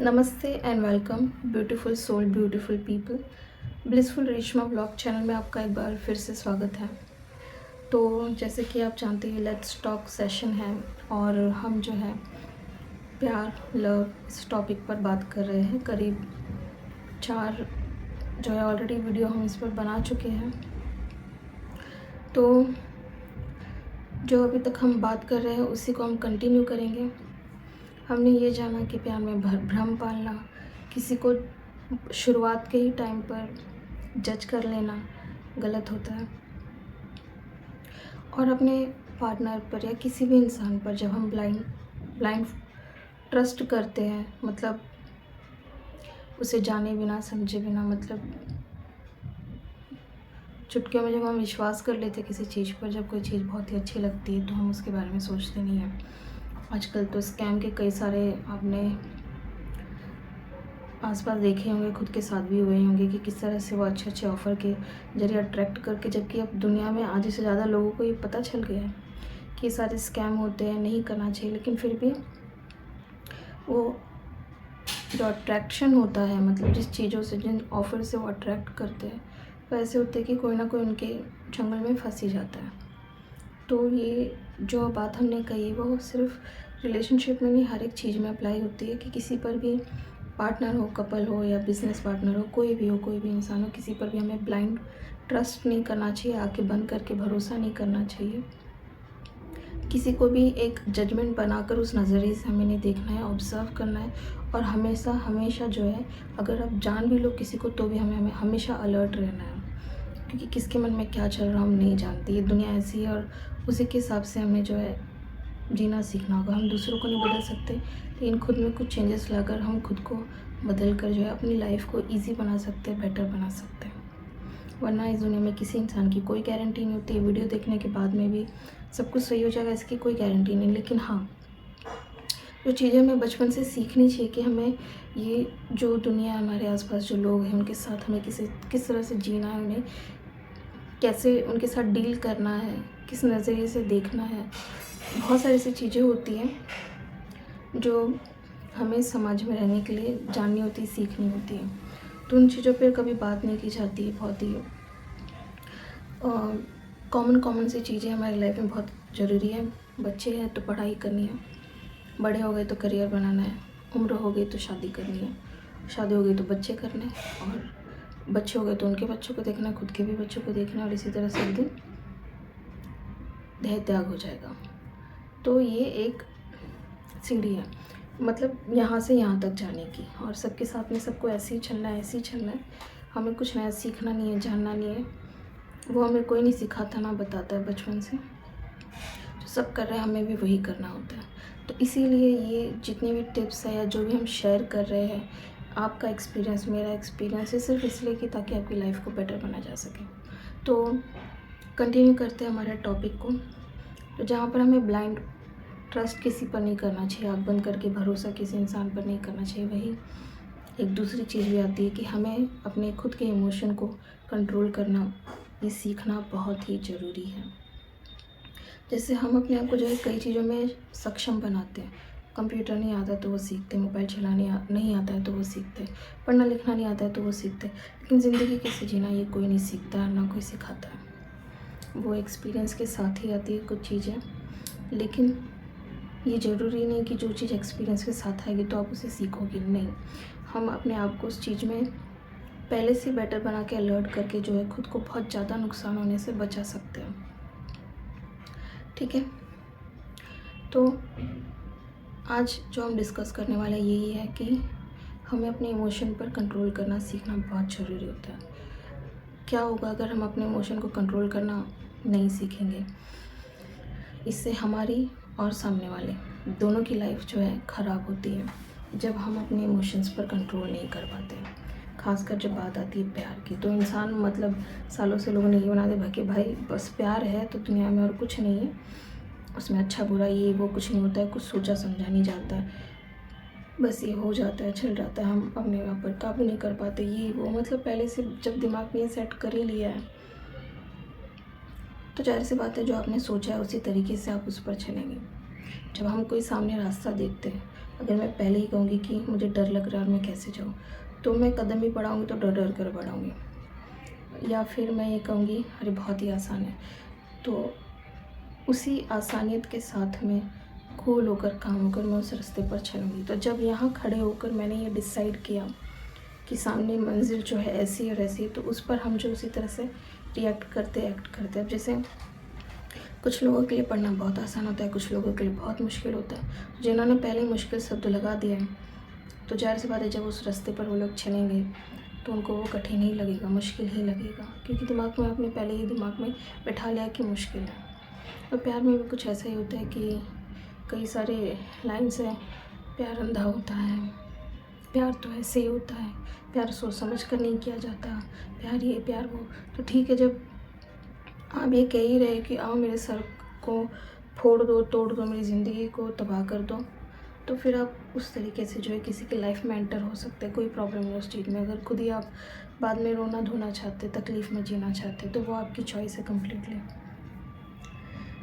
नमस्ते and welcome beautiful soul beautiful people. Blissful Reshma blog channel में आपका एक बार फिर से स्वागत है। तो जैसे कि आप जानते हैं लेट्स टॉक सेशन है और हम जो है प्यार लव इस टॉपिक पर बात कर रहे हैं। करीब 4 जो है ऑलरेडी वीडियो हम इस पर बना चुके हैं। तो जो अभी तक हम बात कर रहे हैं उसी को हम कंटिन्यू करेंगे। हमने ये जाना कि प्यार में भ्रम पालना, किसी को शुरुआत के ही टाइम पर जज कर लेना गलत होता है और अपने पार्टनर पर या किसी भी इंसान पर जब हम ब्लाइंड ट्रस्ट करते हैं, मतलब उसे जाने बिना समझे बिना, मतलब चुटकियों में जब हम विश्वास कर लेते हैं किसी चीज़ पर, जब कोई चीज़ बहुत ही अच्छी लगती है तो हम उसके बारे में सोचते नहीं हैं। आजकल तो स्कैम के कई सारे आपने आसपास देखे होंगे, खुद के साथ भी हुए होंगे कि किस तरह से वो अच्छे अच्छे ऑफ़र के जरिए अट्रैक्ट करके, जबकि अब दुनिया में आधे से ज़्यादा लोगों को ये पता चल गया है कि ये सारे स्कैम होते हैं, नहीं करना चाहिए, लेकिन फिर भी वो जो अट्रैक्शन होता है, मतलब जिस चीज़ों से, जिन ऑफ़र से वो अट्रैक्ट करते हैं, वो ऐसे होते हैं कि कोई ना कोई उनके जंगल में फंस ही जाता है। तो ये जो बात हमने कही वो सिर्फ रिलेशनशिप में नहीं, हर एक चीज़ में अप्लाई होती है कि किसी पर भी, पार्टनर हो, कपल हो या बिज़नेस पार्टनर हो, कोई भी हो, कोई भी इंसान हो, किसी पर भी हमें ब्लाइंड ट्रस्ट नहीं करना चाहिए, आंखें बंद करके भरोसा नहीं करना चाहिए। किसी को भी एक जजमेंट बनाकर उस नज़रिए से हमें नहीं देखना है, ऑब्ज़र्व करना है और हमेशा हमेशा जो है, अगर आप जान भी लो किसी को तो भी हमें हमेशा अलर्ट रहना है, क्योंकि किसके मन में क्या चल रहा हम नहीं जानते। ये दुनिया ऐसी है और उसी के हिसाब से हमें जो है जीना सीखना होगा। हम दूसरों को नहीं बदल सकते, लेकिन खुद में कुछ चेंजेस लाकर हम खुद को बदल कर जो है अपनी लाइफ को ईज़ी बना सकते हैं, बेटर बना सकते हैं। वरना इस दुनिया में किसी इंसान की कोई गारंटी नहीं होती। वीडियो देखने के बाद में भी सब कुछ सही हो जाएगा, इसकी कोई गारंटी नहीं। लेकिन हाँ, जो चीज़ें हमें बचपन से सीखनी चाहिए कि हमें ये जो दुनिया, हमारे आसपास जो लोग हैं, उनके साथ हमें किस तरह से जीना है, उन्हें कैसे उनके साथ डील करना है, किस नज़रिए से देखना है। बहुत सारी ऐसी चीज़ें होती हैं जो हमें समाज में रहने के लिए जाननी होती है, सीखनी होती है। तो उन चीज़ों पर कभी बात नहीं की जाती है। बहुत ही कॉमन सी चीज़ें हमारी लाइफ में बहुत ज़रूरी है। बच्चे हैं तो पढ़ाई करनी है, बड़े हो गए तो करियर बनाना है, उम्र हो गई तो शादी करनी है, शादी हो गई तो बच्चे करने हैं, और बच्चे हो गए तो उनके बच्चों को देखना है, खुद के भी बच्चों को देखना है, और इसी तरह से एक दिन देह त्याग हो जाएगा। तो ये एक सीढ़ी है, मतलब यहाँ से यहाँ तक जाने की, और सबके साथ में सबको ऐसे ही चलना है, ऐसे ही चलना है। हमें कुछ नया सीखना नहीं है, जानना नहीं है। वो हमें कोई नहीं सिखाता, ना बताता है बचपन से। जो सब कर रहे हैं हमें भी वही करना होता है। तो इसीलिए ये जितने भी टिप्स है या जो भी हम शेयर कर रहे हैं, आपका एक्सपीरियंस, मेरा एक्सपीरियंस, ये सिर्फ इसलिए कि ताकि आपकी लाइफ को बेटर बना जा सके। तो कंटिन्यू करते हैं हमारे टॉपिक को। तो जहाँ पर हमें ब्लाइंड ट्रस्ट किसी पर नहीं करना चाहिए, आँख बंद करके भरोसा किसी इंसान पर नहीं करना चाहिए, वही एक दूसरी चीज़ भी आती है कि हमें अपने खुद के इमोशन को कंट्रोल करना, ये सीखना बहुत ही ज़रूरी है। जैसे हम अपने आप को जो है कई चीज़ों में सक्षम बनाते हैं। कंप्यूटर नहीं आता तो वो सीखते, मोबाइल चलाने नहीं आता है तो वो सीखते, पढ़ना लिखना नहीं आता है तो वो सीखते, लेकिन ज़िंदगी कैसे जीना ये कोई नहीं सीखता, ना कोई सिखाता है। वो एक्सपीरियंस के साथ ही आती है कुछ चीज़ें, लेकिन ये ज़रूरी नहीं कि जो चीज़ एक्सपीरियंस के साथ आएगी तो आप उसे सीखोगे, नहीं। हम अपने आप को उस चीज़ में पहले से बेटर बना के, अलर्ट करके जो है खुद को बहुत ज़्यादा नुकसान होने से बचा सकते हैं। ठीक है, तो आज जो हम डिस्कस करने वाले यही है कि हमें अपने इमोशन पर कंट्रोल करना सीखना बहुत ज़रूरी होता है। क्या होगा अगर हम अपने इमोशन को कंट्रोल करना नहीं सीखेंगे? इससे हमारी और सामने वाले दोनों की लाइफ जो है ख़राब होती है, जब हम अपने इमोशंस पर कंट्रोल नहीं कर पाते। खासकर जब बात आती है प्यार की, तो इंसान, मतलब सालों से लोगों ने ये बना दिया कि भाई बस प्यार है तो दुनिया में और कुछ नहीं है, उसमें अच्छा बुरा ये वो कुछ नहीं होता है, कुछ सोचा समझा नहीं जाता है, बस ये हो जाता है, चल जाता है, हम अपने आप पर काबू नहीं कर पाते, ये वो, मतलब पहले से जब दिमाग में ये सेट कर ही लिया है तो जाहिर सी बात है जो आपने सोचा है उसी तरीके से आप उस पर चलेंगे। जब हम कोई सामने रास्ता देखते हैं अगर मैं पहले ही कहूँगी कि मुझे डर लग रहा है और मैं कैसे जाऊँ, तो मैं कदम भी बढ़ाऊँगी तो डर डर कर बढ़ाऊँगी। या फिर मैं ये कहूँगी अरे बहुत ही आसान है, तो उसी आसानियत के साथ में कूल होकर काम होकर मैं उस रास्ते पर चलूँगी। तो जब यहाँ खड़े होकर मैंने ये डिसाइड किया कि सामने मंजिल जो है ऐसी और ऐसी, तो उस पर हम जो उसी तरह से रिएक्ट करते एक्ट करते। अब जैसे कुछ लोगों के लिए पढ़ना बहुत आसान होता है, कुछ लोगों के लिए बहुत मुश्किल होता है। जिन्होंने पहले ही मुश्किल शब्द लगा दिया है, तो ज़ाहिर सी बात है जब उस रास्ते पर वो लोग चलेंगे तो उनको वो कठिन ही लगेगा, मुश्किल ही लगेगा, क्योंकि दिमाग में आपने पहले ही दिमाग में बैठा लिया कि मुश्किल है। तो प्यार में भी कुछ ऐसा ही होता है कि कई सारे लाइन्स हैं, प्यार अंधा होता है, प्यार तो ऐसे ही होता है, प्यार सोच समझ कर नहीं किया जाता, प्यार ये प्यार वो। तो ठीक है, जब आप ये कह ही रहे कि आओ मेरे सर को फोड़ दो, तोड़ दो, मेरी ज़िंदगी को तबाह कर दो, तो फिर आप उस तरीके से जो है किसी की लाइफ में एंटर हो सकते हैं। कोई प्रॉब्लम नहीं उस चीज़ में। अगर खुद ही आप बाद में रोना धोना चाहते, तकलीफ़ में जीना चाहते, तो वो आपकी चॉइस है कम्प्लीटली।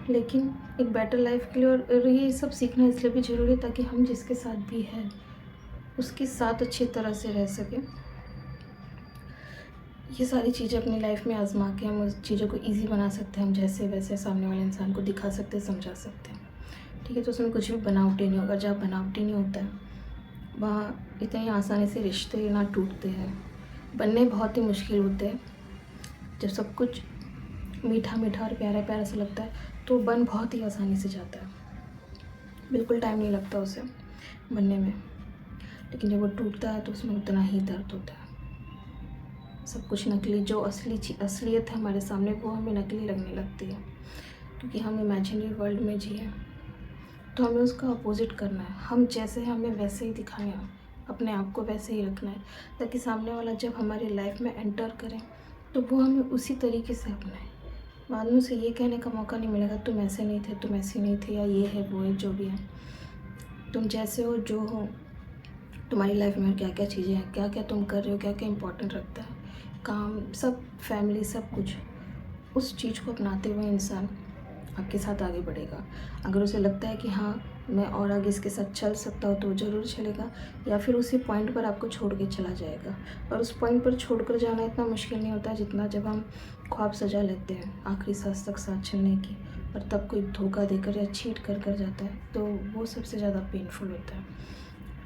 लेकिन एक बेटर लाइफ के लिए और ये सब सीखना इसलिए भी ज़रूरी है ताकि हम जिसके साथ भी हैं उसके साथ अच्छी तरह से रह सकें। ये सारी चीज़ें अपनी लाइफ में आजमा के हम उस चीज़ों को इजी बना सकते हैं। हम जैसे वैसे सामने वाले इंसान को दिखा सकते हैं, समझा सकते हैं। ठीक है, तो उसमें कुछ भी बनावटी नहीं होगा। जहाँ बनावटी नहीं होता है वहाँ इतनी आसानी से रिश्ते ना टूटते हैं, बनने बहुत ही मुश्किल होते हैं। जब सब कुछ मीठा मीठा और प्यारा प्यारा सा लगता है तो बन बहुत ही आसानी से जाता है, बिल्कुल टाइम नहीं लगता उसे बनने में। लेकिन जब वो टूटता है तो उसमें उतना ही दर्द होता है। सब कुछ नकली, जो असलियत है हमारे सामने वो हमें नकली लगने लगती है, क्योंकि हम इमेजिनरी वर्ल्ड में जिए। तो हमें उसका अपोजिट करना है। हम जैसे हैं हमें वैसे ही दिखाना है, अपने आप को वैसे ही रखना है, ताकि सामने वाला जब हमारी लाइफ में एंटर करे तो वो हमें उसी तरीके से अपनाए। बाद में उसे ये कहने का मौका नहीं मिलेगा तुम ऐसे नहीं थे, तुम ऐसी नहीं थे, या ये है वो है, जो भी है। तुम जैसे हो, जो हो, तुम्हारी लाइफ में क्या क्या चीज़ें हैं, क्या क्या तुम कर रहे हो, क्या क्या इंपॉर्टेंट रखता है, काम, सब, फैमिली, सब कुछ, उस चीज़ को अपनाते हुए इंसान आपके साथ आगे बढ़ेगा। अगर उसे लगता है कि हाँ मैं और आगे इसके साथ चल सकता हूँ तो वो ज़रूर चलेगा, या फिर उसी पॉइंट पर आपको छोड़ के चला जाएगा। और उस पॉइंट पर छोड़ कर जाना इतना मुश्किल नहीं होता जितना जब हम ख्वाब सजा लेते हैं आखिरी सांस तक साथ चलने की, और तब कोई धोखा देकर या चीट कर जाता है, तो वो सबसे ज़्यादा पेनफुल होता है।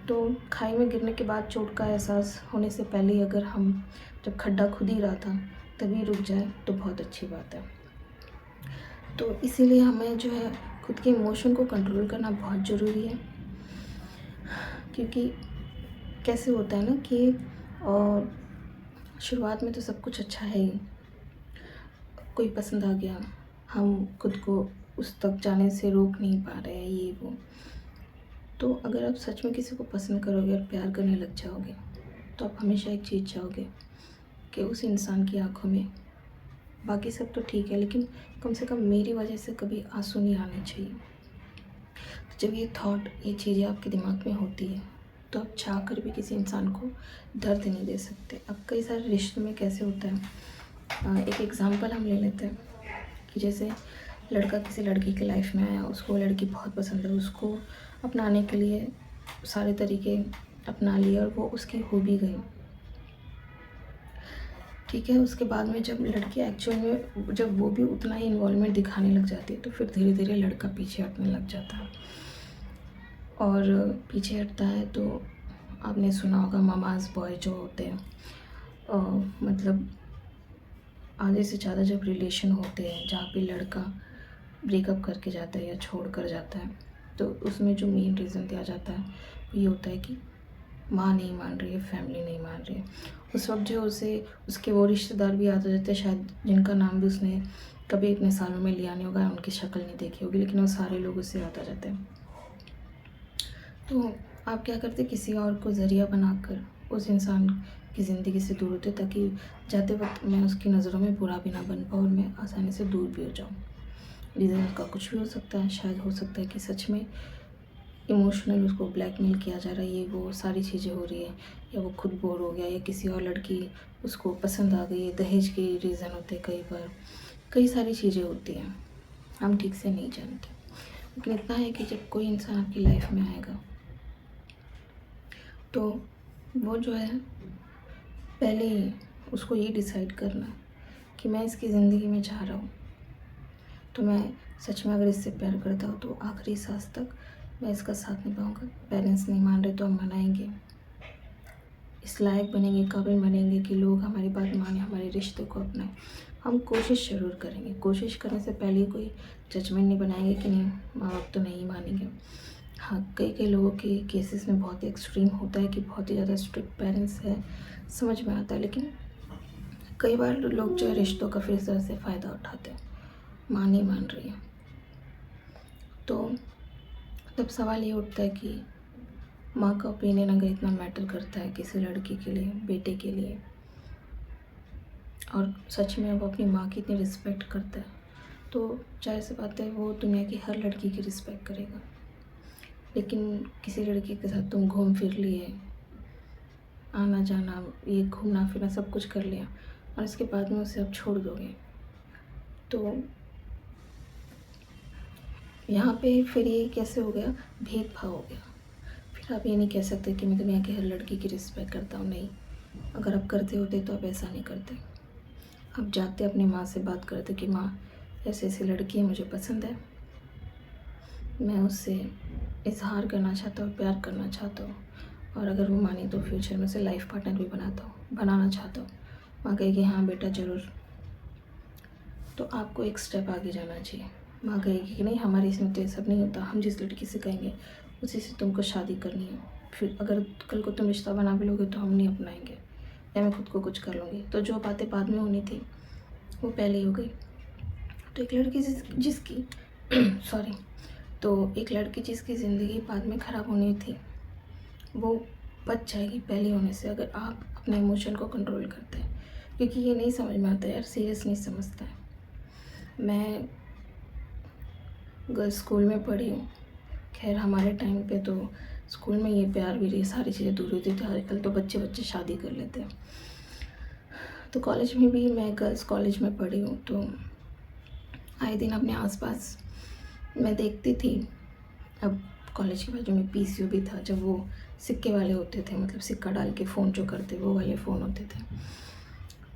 तो खाई में गिरने के बाद चोट का एहसास होने से पहले ही अगर हम, जब खड्डा खुद ही रहा था तभी रुक जाए तो बहुत अच्छी बात है। तो इसीलिए हमें जो है खुद के इमोशन को कंट्रोल करना बहुत ज़रूरी है, क्योंकि कैसे होता है ना कि और शुरुआत में तो सब कुछ अच्छा है ही, कोई पसंद आ गया, हम खुद को उस तक जाने से रोक नहीं पा रहे हैं, ये वो। तो अगर आप सच में किसी को पसंद करोगे और प्यार करने लग जाओगे तो आप हमेशा एक चीज़ चाहोगे कि उस इंसान की आंखों में, बाकी सब तो ठीक है लेकिन कम से कम मेरी वजह से कभी आंसू नहीं आने चाहिए। तो जब ये थॉट, ये चीज़ें आपके दिमाग में होती है तो आप चाह कर भी किसी इंसान को दर्द नहीं दे सकते। अब कई सारे रिश्तों में कैसे होता है, एक एग्ज़ाम्पल हम ले लेते हैं कि जैसे लड़का किसी लड़की की लाइफ में आया, उसको लड़की बहुत पसंद है, उसको अपनाने के लिए सारे तरीके अपना लिए और वो उसकी हो भी गई। ठीक है, उसके बाद में जब लड़की एक्चुअल में, जब वो भी उतना ही इन्वॉल्वमेंट दिखाने लग जाती है तो फिर धीरे धीरे लड़का पीछे हटने लग जाता है। और पीछे हटता है तो आपने सुना होगा मामाज बॉय जो होते हैं, मतलब आधे से ज़्यादा जब रिलेशन होते हैं जहाँ पे लड़का ब्रेकअप करके जाता है या छोड़ कर जाता है, तो उसमें जो मेन रीज़न दिया जाता है वो ये होता है कि माँ नहीं मान रही है, फैमिली नहीं मान रही है। उस वक्त जो उसे उसके वो रिश्तेदार भी याद आ जाते हैं शायद, जिनका नाम भी उसने कभी इतने सालों में लिया नहीं होगा, उनकी शक्ल नहीं देखी होगी, लेकिन वो सारे लोग उससे याद आ जाते हैं। तो आप क्या करते, किसी और को ज़रिया बनाकर उस इंसान की ज़िंदगी से दूर होते, ताकि जाते वक्त मैं उसकी नज़रों में बुरा भी ना बन पाऊँ और मैं आसानी से दूर भी हो जाऊँ। रीज़न उसका कुछ भी हो सकता है, शायद हो सकता है कि सच में इमोशनल उसको ब्लैकमेल किया जा रहा है, ये वो सारी चीज़ें हो रही है, या वो खुद बोर हो गया, या किसी और लड़की उसको पसंद आ गई, दहेज के रीज़न होते हैं कई बार, कई सारी चीज़ें होती हैं, हम ठीक से नहीं जानते। लेकिन इतना है कि जब कोई इंसान आपकी लाइफ में आएगा तो वो जो है पहले ही उसको ये डिसाइड करना कि मैं इसकी ज़िंदगी में जा रहा हूँ, तो मैं सच में अगर इससे प्यार करता हूँ तो आखिरी सांस तक मैं इसका साथ निभाऊंगा। पेरेंट्स नहीं मान रहे तो हम मनाएंगे, इस लायक बनेंगे, काबिल बनेंगे कि लोग हमारी बात माने, हमारे रिश्ते को अपनाएं। हम कोशिश ज़रूर करेंगे। कोशिश करने से पहले ही कोई जजमेंट नहीं बनाएंगे कि नहीं माँ बाप तो नहीं मानेंगे। हाँ, कई कई लोगों के केसेस में बहुत ही एक्सट्रीम होता है कि बहुत ही ज़्यादा स्ट्रिक्ट पेरेंट्स है, समझ में आता है। लेकिन कई बार लोग जो है रिश्तों का फिर इस तरह से फ़ायदा उठाते हैं, माँ नहीं मान रही है तो तब सवाल ये उठता है कि माँ का ओपिनियन अगर इतना मैटर करता है किसी लड़की के लिए, बेटे के लिए, और सच में वो अपनी माँ की इतनी रिस्पेक्ट करता है, तो जाहिर सी बात है वो दुनिया की हर लड़की की रिस्पेक्ट करेगा। लेकिन किसी लड़की के साथ तुम घूम फिर लिए, आना जाना, ये घूमना फिरना सब कुछ कर लिया, और इसके बाद में उसे आप छोड़ दोगे, तो यहाँ पे फिर ये कैसे हो गया, भेदभाव हो गया। फिर आप ये नहीं कह सकते कि मैं दुनिया की हर लड़की की रिस्पेक्ट करता हूँ। नहीं, अगर आप करते होते तो आप ऐसा नहीं करते। आप जाते अपनी माँ से बात करते कि माँ ऐसे ऐसी लड़की है, मुझे पसंद है, मैं उससे इजहार करना चाहता हूँ, प्यार करना चाहता हूँ, और अगर वो मानी तो फ्यूचर में उसे लाइफ पार्टनर भी बनाना चाहता हूँ। माँ कहेगी हाँ बेटा ज़रूर, तो आपको एक स्टेप आगे जाना चाहिए। माँ कहेगी कि नहीं हमारे इसमें तो ये सब नहीं होता, हम जिस लड़की से कहेंगे उसी से तुमको शादी करनी है। फिर अगर कल को तुम रिश्ता बना भी लोगे तो हम नहीं अपनाएंगे, या मैं खुद को कुछ कर लूँगी। तो जो बातें बाद में होनी थी वो पहले ही हो गई। तो एक लड़की जिसकी सॉरी तो एक लड़की जिसकी ज़िंदगी बाद में ख़राब होनी थी वो बच जाएगी पहले होने से, अगर आप अपने इमोशन को कंट्रोल करते हैं। क्योंकि ये नहीं समझ में आता यार, सीरियस नहीं समझता है। मैं गर्ल्स स्कूल में पढ़ी हूँ, खैर हमारे टाइम पे तो स्कूल में ये प्यार भी, ये सारी चीज़ें दूर होती थी। आजकल तो बच्चे शादी कर लेते हैं। तो कॉलेज में भी मैं गर्ल्स कॉलेज में पढ़ी हूँ, तो आए दिन अपने आसपास मैं देखती थी। अब कॉलेज के बाजू में पीसीओ भी था, जब वो सिक्के वाले होते थे, मतलब सिक्का डाल के फ़ोन जो करते वो वाले फ़ोन होते थे।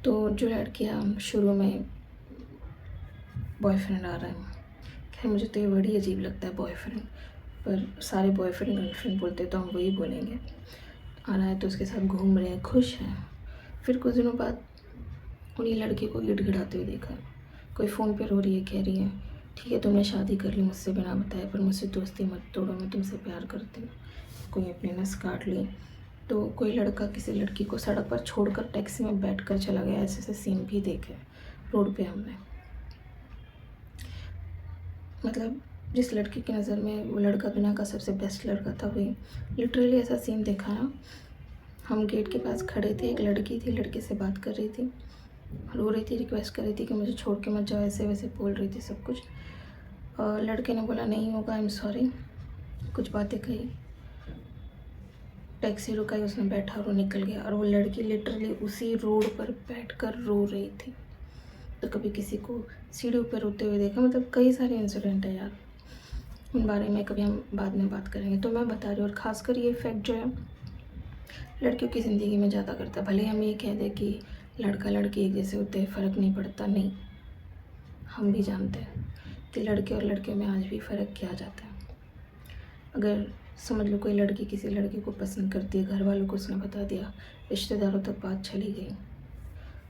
तो जो लड़कियाँ शुरू में बॉयफ्रेंड आ रहा है, खैर मुझे तो ये बड़ी अजीब लगता है बॉयफ्रेंड, पर सारे बॉयफ्रेंड गर्लफ्रेंड बोलते तो हम वही बोलेंगे। आ रहा है तो उसके साथ घूम रहे हैं, खुश हैं। फिर कुछ दिनों बाद उन्हीं लड़की को गिड़गिड़ाते हुए देखा। कोई फ़ोन पे रो रही है, कह रही है ठीक है तुमने शादी कर ली मुझसे बिना बताए, पर मुझसे दोस्ती मत तोड़ो, मैं तुमसे प्यार करती हूँ। कोई अपनी नस काट ली। तो कोई लड़का किसी लड़की को सड़क पर छोड़कर टैक्सी में बैठ कर चला गया। ऐसे ऐसे सीन भी देखे रोड पे हमने। मतलब जिस लड़की की नज़र में वो लड़का दुनिया का सबसे बेस्ट लड़का था, वही लिटरली ऐसा सीन देखा ना। हम गेट के पास खड़े थे, एक लड़की थी, लड़के से बात कर रही थी, रो रही थी, रिक्वेस्ट कर रही थी कि मुझे छोड़ के मत जाओ, ऐसे वैसे बोल रही थी सब कुछ। और लड़के ने बोला नहीं होगा, आई एम सॉरी, कुछ बातें कही, टैक्सी रुकाई, उसने बैठा और वो निकल गया। और वो लड़की लिटरली उसी रोड पर बैठकर रो रही थी। तो कभी किसी को सीढ़ी पर रोते हुए देखा, मतलब कई सारे इंसिडेंट है यार, उन बारे में कभी हम बाद में बात करेंगे। तो मैं बता रही हूँ, और ख़ासकर ये इफ़ेक्ट जो है लड़कियों की ज़िंदगी में ज़्यादा करता है। भले हम ये कह दें कि लड़का लड़की एक जैसे होते हैं, फ़र्क नहीं पड़ता, नहीं, हम भी जानते हैं कि लड़के और लड़कियों में आज भी फ़र्क किया जाता है। अगर समझ लो कोई लड़की किसी लड़के को पसंद करती है, घर वालों को उसने बता दिया, रिश्तेदारों तक बात चली गई,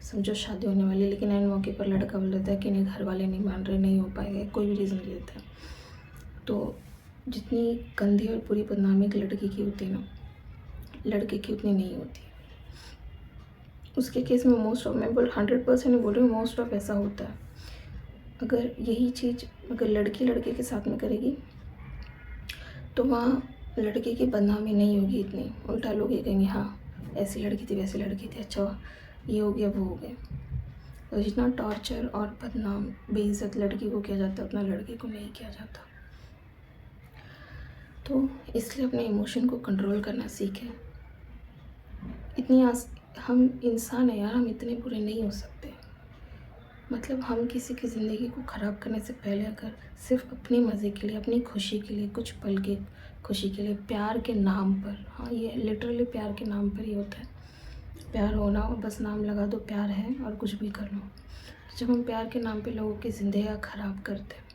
समझो शादी होने वाली, लेकिन एन मौके पर लड़का बोल देता है कि नहीं घर वाले नहीं मान रहे, नहीं हो पाएगा, कोई भी रीज़न दे देता है। तो जितनी गंदी और बुरी बदनामी एक लड़की की होती है ना, लड़के की उतनी नहीं होती। उसके केस में मोस्ट ऑफ, मैं 100% नहीं बोल रही हूँ, मोस्ट ऑफ ऐसा होता है। अगर यही चीज़ अगर लड़की लड़के के साथ में करेगी तो वहाँ लड़के की बदनामी नहीं होगी इतनी, उल्टा लोग ये कहेंगे हाँ ऐसी लड़की थी वैसी लड़की थी, अच्छा ये हो गया वो हो गया। तो जितना टॉर्चर और बदनाम बेइज्जत लड़की को किया जाता है उतना लड़के को नहीं किया जाता। तो इसलिए अपने इमोशन को कंट्रोल करना सीखें। हम इंसान हैं यार, हम इतने बुरे नहीं हो सकते। मतलब हम किसी की ज़िंदगी को ख़राब करने से पहले अगर सिर्फ अपने मज़े के लिए, अपनी खुशी के लिए कुछ पल के खुशी के लिए, प्यार के नाम पर। हाँ, ये लिटरली प्यार के नाम पर ही होता है। प्यार होना और बस नाम लगा दो प्यार है और कुछ भी कर लो। जब हम प्यार के नाम पे लोगों की ज़िंदगियाँ ख़राब करते हैं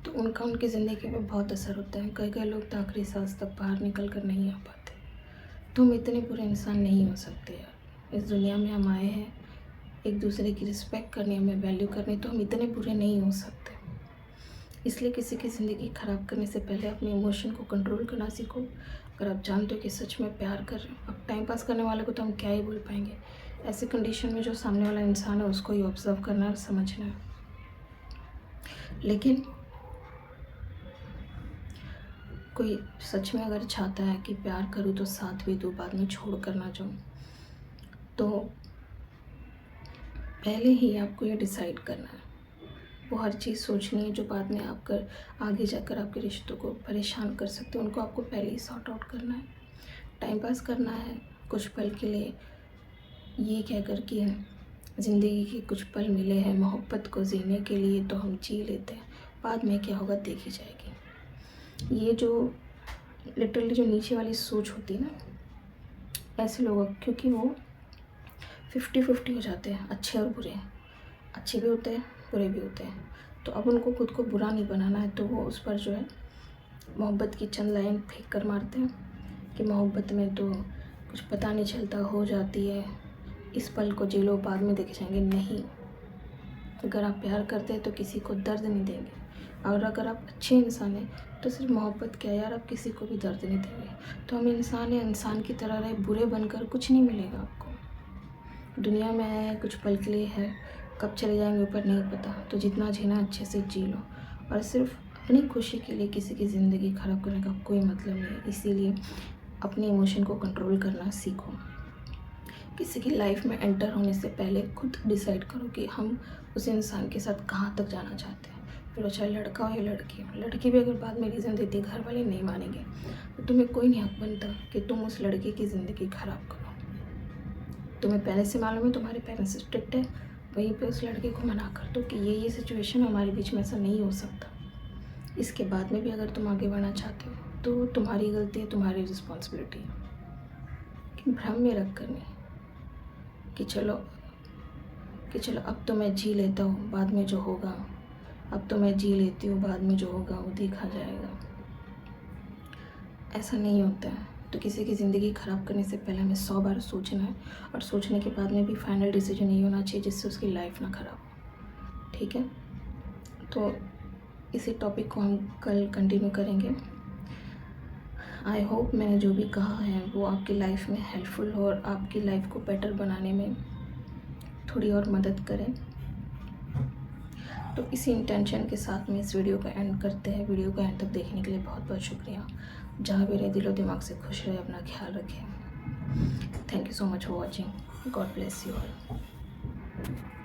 तो उनका उनकी ज़िंदगी में बहुत असर होता है। कई कई लोग तो आखिरी सांस तक बाहर निकल कर नहीं आ पाते। तो हम इतने बुरे इंसान नहीं हो सकते यार। इस दुनिया में हम आए हैं एक दूसरे की रिस्पेक्ट करनी, हमें वैल्यू करनी, तो हम इतने बुरे नहीं हो सकते। इसलिए किसी की ज़िंदगी ख़राब करने से पहले अपने इमोशन को कंट्रोल करना सीखो। अगर आप जानते हो कि सच में प्यार कर रहे हो, अब टाइम पास करने वाले को तो हम क्या ही बोल पाएंगे। ऐसी कंडीशन में जो सामने वाला इंसान है उसको ही ऑब्जर्व करना और समझना है। लेकिन कोई सच में अगर चाहता है कि प्यार करूँ तो साथ भी दूँ, बाद में छोड़ कर ना जाऊँ, तो पहले ही आपको ये डिसाइड करना है। वो हर चीज़ सोचनी है जो बाद में आगे जाकर आपके रिश्तों को परेशान कर सकते हो, उनको आपको पहले ही सॉर्ट आउट करना है। टाइम पास करना है कुछ पल के लिए, ये कहकर कि ज़िंदगी के कुछ पल मिले हैं मोहब्बत को जीने के लिए तो हम जी लेते हैं, बाद में क्या होगा देखी जाएगी। ये जो लिटरली जो नीचे वाली सोच होती है ना, ऐसे लोगों, क्योंकि वो 50-50 हो जाते हैं, अच्छे और बुरे। अच्छे भी होते हैं, बुरे भी होते हैं। तो अब उनको खुद को बुरा नहीं बनाना है, तो वो उस पर जो है मोहब्बत की चंद लाइन फेंक कर मारते हैं कि मोहब्बत में तो कुछ पता नहीं चलता, हो जाती है, इस पल को जी लो, बाद में देखे जाएंगे। नहीं, अगर आप प्यार करते हैं तो किसी को दर्द नहीं देंगे, और अगर आप अच्छे इंसान हैं तो सिर्फ मोहब्बत क्या यार, आप किसी को भी दर्द नहीं देंगे। तो हम इंसान हैं, इंसान की तरह रहे, बुरे बनकर कुछ नहीं मिलेगा आपको। दुनिया में आए हैं कुछ पल के लिए है, कब चले जाएंगे ऊपर नहीं पता। तो जितना जीना अच्छे से जी लो, और सिर्फ अपनी खुशी के लिए किसी की ज़िंदगी ख़राब करने का कोई मतलब नहीं है। इसीलिए अपने इमोशन को कंट्रोल करना सीखो। किसी की लाइफ में एंटर होने से पहले खुद डिसाइड करो कि हम उस इंसान के साथ कहाँ तक जाना चाहते हैं। फिर वो चाहे लड़का हो या लड़की हो। लड़की भी अगर बाद में रीज़न देती है, घर वाले नहीं मानेंगे, तो तुम्हें कोई नहीं हक बनता कि तुम उस लड़के की ज़िंदगी ख़राब करो। तुम्हें पहले से मालूम है तुम्हारे पेरेंट्स स्ट्रिक्ट है, वहीं पे उस लड़के को मना कर दो कि ये सिचुएशन हमारे बीच में, ऐसा नहीं हो सकता। इसके बाद में भी अगर तुम आगे बढ़ना चाहते हो तो तुम्हारी गलती है, तुम्हारी रिस्पॉन्सिबिलिटी है। कि भ्रम में रख कर नहीं कि चलो अब तो मैं जी लेता हूँ, बाद में जो होगा, अब तो मैं जी लेती हूँ, बाद में जो होगा वो देखा जाएगा। ऐसा नहीं होता है। तो किसी की ज़िंदगी ख़राब करने से पहले हमें 100 बार सोचना है, और सोचने के बाद में भी फाइनल डिसीजन नहीं होना चाहिए जिससे उसकी लाइफ ना ख़राब हो। ठीक है, तो इसी टॉपिक को हम कल कंटिन्यू करेंगे। आई होप मैंने जो भी कहा है वो आपकी लाइफ में हेल्पफुल हो और आपकी लाइफ को बेटर बनाने में थोड़ी और मदद करें। तो इसी इंटेंशन के साथ में इस वीडियो का एंड करते हैं। वीडियो को एंड तक देखने के लिए बहुत बहुत शुक्रिया। जहाँ भी रहे दिलो दिमाग से खुश रहे, अपना ख्याल रखें। Thank you so much for watching. God bless you all.